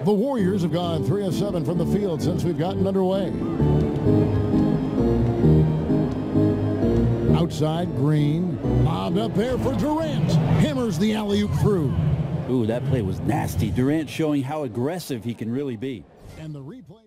The Warriors have gone 3 of 7 from the field since we've gotten underway. Outside, Green. Lobbed up there for Durant. Hammers the alley-oop through. Ooh, that play was nasty. Durant showing how aggressive he can really be. And the replay.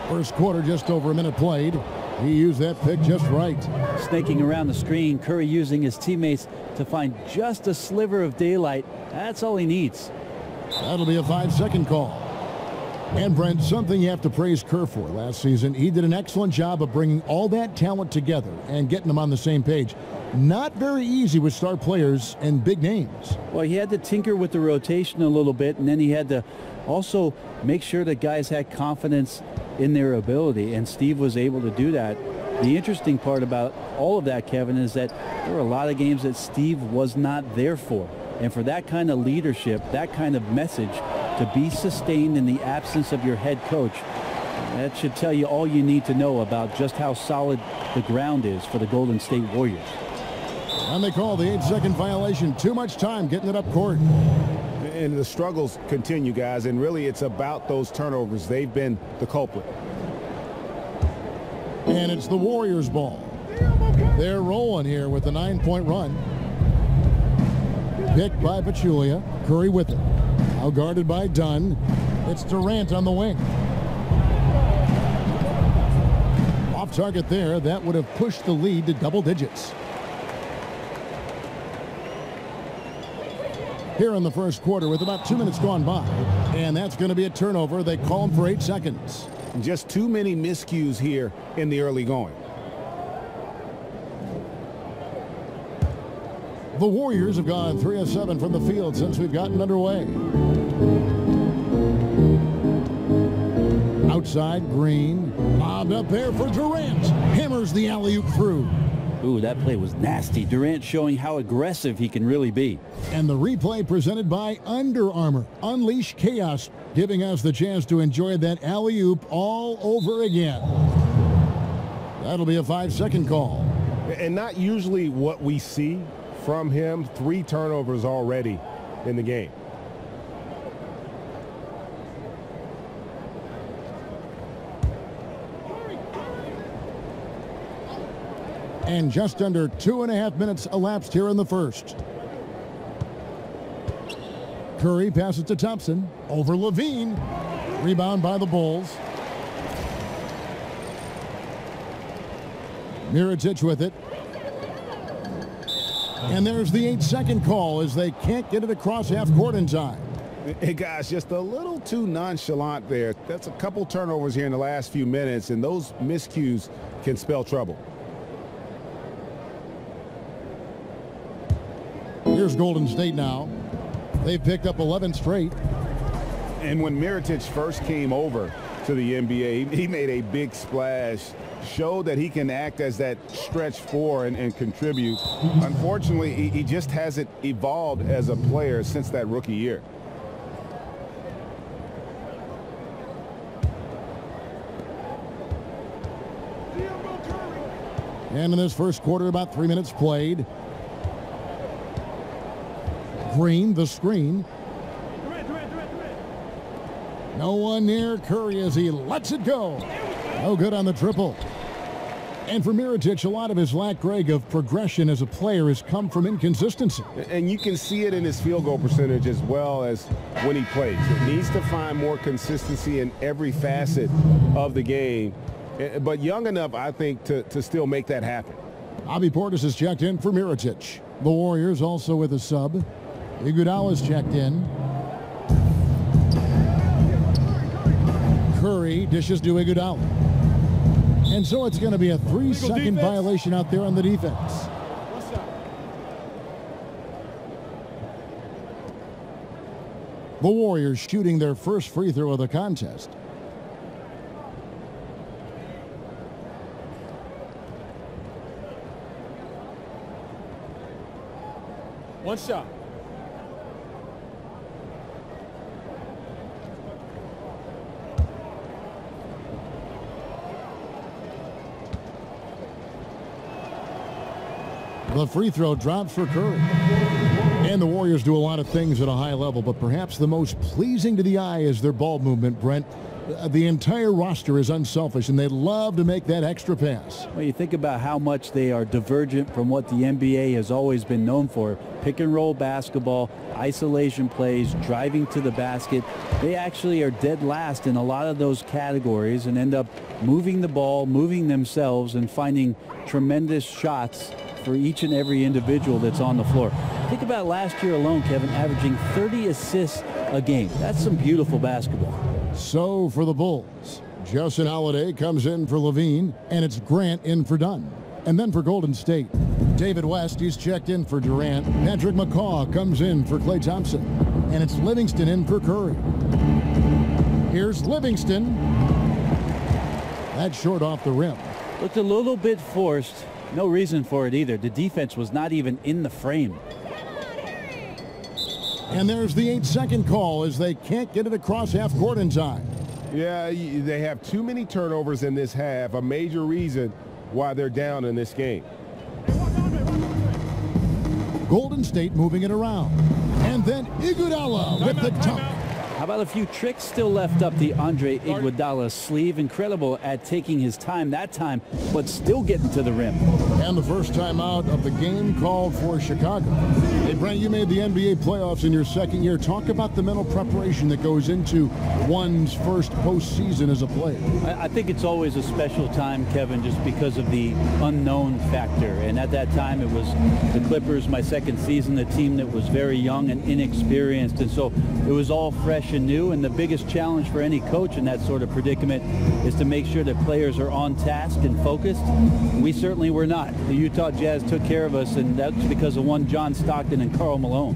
First quarter, just over a minute played. He used that pick just right. Snaking around the screen, Curry using his teammates to find just a sliver of daylight. That's all he needs. That'll be a 5-second call. And Brent, something you have to praise Kerr for last season. He did an excellent job of bringing all that talent together and getting them on the same page. Not very easy with star players and big names. Well, he had to tinker with the rotation a little bit, and then he had to also make sure that guys had confidence in their ability, and Steve was able to do that. The interesting part about all of that, Kevin, is that there were a lot of games that Steve was not there for. And for that kind of leadership, that kind of message to be sustained in the absence of your head coach, that should tell you all you need to know about just how solid the ground is for the Golden State Warriors. And they call the 8-second violation. Too much time getting it up court. And the struggles continue, guys, and really it's about those turnovers. They've been the culprit. And it's the Warriors' ball. They're rolling here with a 9-point run. Picked by Pachulia. Curry with it. Now guarded by Dunn. It's Durant on the wing. Off target there. That would have pushed the lead to double digits. Here in the first quarter with about 2 minutes gone by. And that's going to be a turnover. They call him for 8 seconds. Just too many miscues here in the early going. The Warriors have gone 3 of 7 from the field since we've gotten underway. Outside, Green. Lobbed up there for Durant. Hammers the alley-oop through. Ooh, that play was nasty. Durant showing how aggressive he can really be. And the replay presented by Under Armour. Unleash chaos, giving us the chance to enjoy that alley-oop all over again. That'll be a 5-second call. And not usually what we see from him. 3 turnovers already in the game. And just under 2.5 minutes elapsed here in the first. Curry passes to Thompson. Over Levine. Rebound by the Bulls. Mirotic with it. And there's the 8-second call as they can't get it across half court in time. Hey, guys, just a little too nonchalant there. That's a couple turnovers here in the last few minutes, and those miscues can spell trouble. Here's Golden State now. They've picked up 11 straight. And when Mirotic first came over to the NBA, he made a big splash, showed that he can act as that stretch 4 and contribute. Unfortunately, he just hasn't evolved as a player since that rookie year. And in this first quarter, about 3 minutes played. Green, the screen. No one near Curry as he lets it go. No good on the triple. And for Mirotic, a lot of his lack, Greg, of progression as a player has come from inconsistency. And you can see it in his field goal percentage as well as when he plays. It needs to find more consistency in every facet of the game. But young enough, I think, to still make that happen. Bobby Portis has checked in for Mirotic. The Warriors also with a sub. Iguodala's checked in. Curry dishes to Iguodala. And so it's going to be a 3-second violation out there on the defense. The Warriors shooting their first free throw of the contest. One shot. The free throw drops for Curry. And the Warriors do a lot of things at a high level, but perhaps the most pleasing to the eye is their ball movement, Brent. The entire roster is unselfish, and they love to make that extra pass. Well, you think about how much they are divergent from what the NBA has always been known for. Pick and roll basketball, isolation plays, driving to the basket. They actually are dead last in a lot of those categories and end up moving the ball, moving themselves, and finding tremendous shots for each and every individual that's on the floor. Think about last year alone, Kevin, averaging 30 assists a game. That's some beautiful basketball. So for the Bulls, Justin Holiday comes in for Levine, and it's Grant in for Dunn. And then for Golden State, David West, he's checked in for Durant. Patrick McCaw comes in for Klay Thompson. And it's Livingston in for Curry. Here's Livingston. That's short off the rim. Looked a little bit forced. No reason for it either. The defense was not even in the frame. And there's the 8-second call as they can't get it across half court in time. Yeah, they have too many turnovers in this half, a major reason why they're down in this game. Golden State moving it around. And then Iguodala with the dunk. How about a few tricks still left up the Andre Iguodala sleeve? Incredible at taking his time that time, but still getting to the rim. And the first time out of the game called for Chicago. Hey, Brent, you made the NBA playoffs in your second year. Talk about the mental preparation that goes into one's first postseason as a player. I think it's always a special time, Kevin, just because of the unknown factor. And at that time, it was the Clippers, my second season, a team that was very young and inexperienced. And so it was all fresh and new, and the biggest challenge for any coach in that sort of predicament is to make sure that players are on task and focused. We certainly were not. The Utah Jazz took care of us, and that's because of one John Stockton and Karl Malone.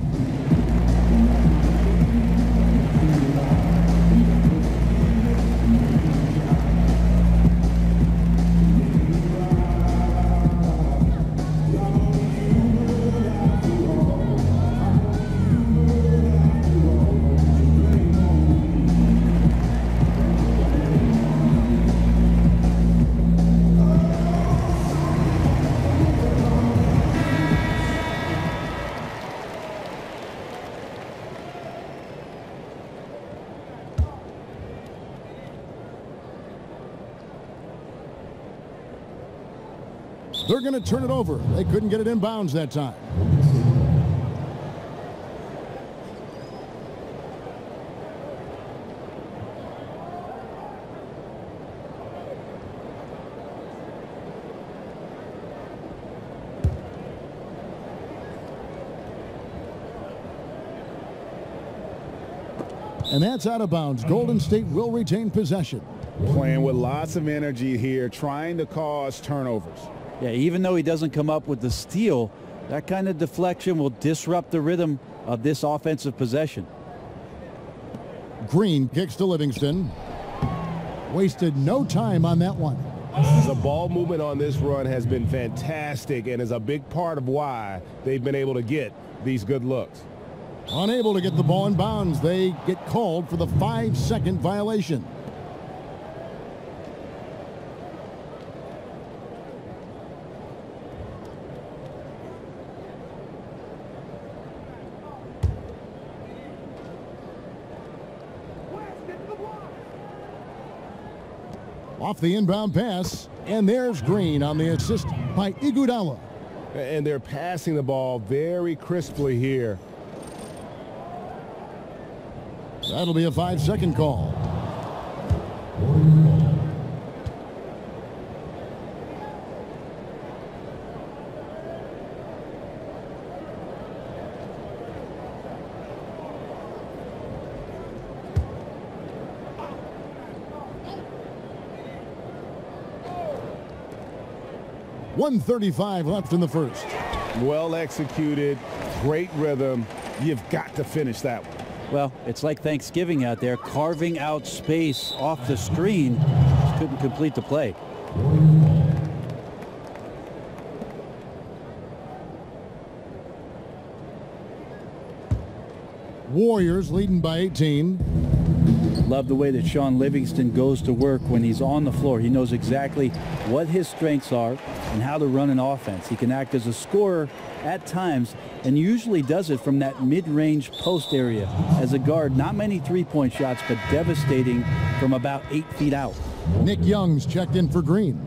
They're going to turn it over. They couldn't get it in bounds that time. And that's out of bounds. Golden State will retain possession. Playing with lots of energy here, trying to cause turnovers. Yeah, even though he doesn't come up with the steal, that kind of deflection will disrupt the rhythm of this offensive possession. Green kicks to Livingston. Wasted no time on that one. The ball movement on this run has been fantastic and is a big part of why they've been able to get these good looks. Unable to get the ball in bounds, they get called for the 5-second violation. Off the inbound pass, and there's Green on the assist by Iguodala. And they're passing the ball very crisply here. That'll be a 5-second call. 1:35 left in the first. Well executed, great rhythm. You've got to finish that one. Well, it's like Thanksgiving out there, carving out space off the screen. Just couldn't complete the play. Warriors leading by 18. Love the way that Sean Livingston goes to work when he's on the floor. He knows exactly what his strengths are and how to run an offense. He can act as a scorer at times and usually does it from that mid-range post area. As a guard, not many three-point shots, but devastating from about 8 feet out. Nick Young's checked in for Green.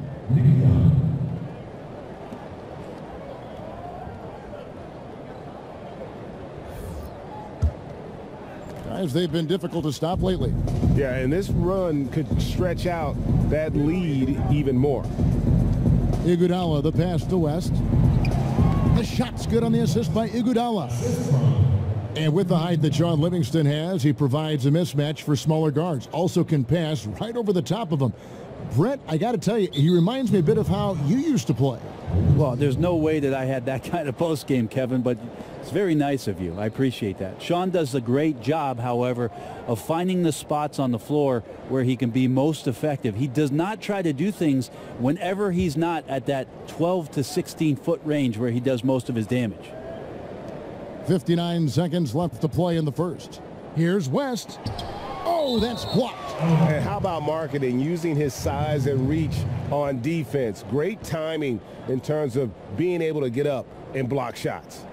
Guys, they've been difficult to stop lately. Yeah, and this run could stretch out that lead even more. Iguodala, the pass to West. The shot's good on the assist by Iguodala. And with the height that Sean Livingston has, he provides a mismatch for smaller guards. Also can pass right over the top of them. Brett, I got to tell you, he reminds me a bit of how you used to play. Well, there's no way that I had that kind of post game, Kevin, but it's very nice of you. I appreciate that. Sean does a great job, however, of finding the spots on the floor where he can be most effective. He does not try to do things whenever he's not at that 12 to 16 foot range where he does most of his damage. 59 seconds left to play in the first. Here's West. Oh, that's blocked. And how about marketing, using his size and reach on defense? Great timing in terms of being able to get up and block shots.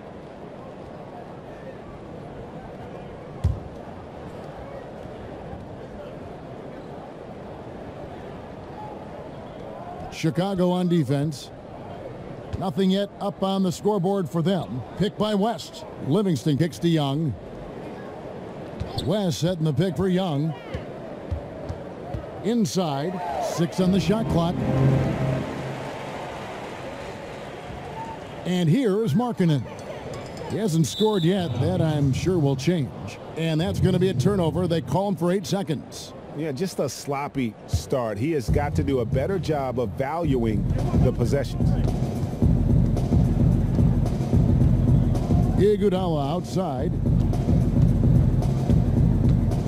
Chicago on defense. Nothing yet up on the scoreboard for them. Pick by West. Livingston kicks to Young. West setting the pick for Young. Inside. 6 on the shot clock. And here is Markkanen. He hasn't scored yet. That I'm sure will change. And that's going to be a turnover. They call him for 8 seconds. Yeah, just a sloppy start. He has got to do a better job of valuing the possessions. Iguodala outside.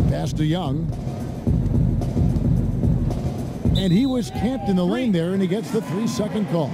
Pass to Young. And he was camped in the lane there, and he gets the 3-second call.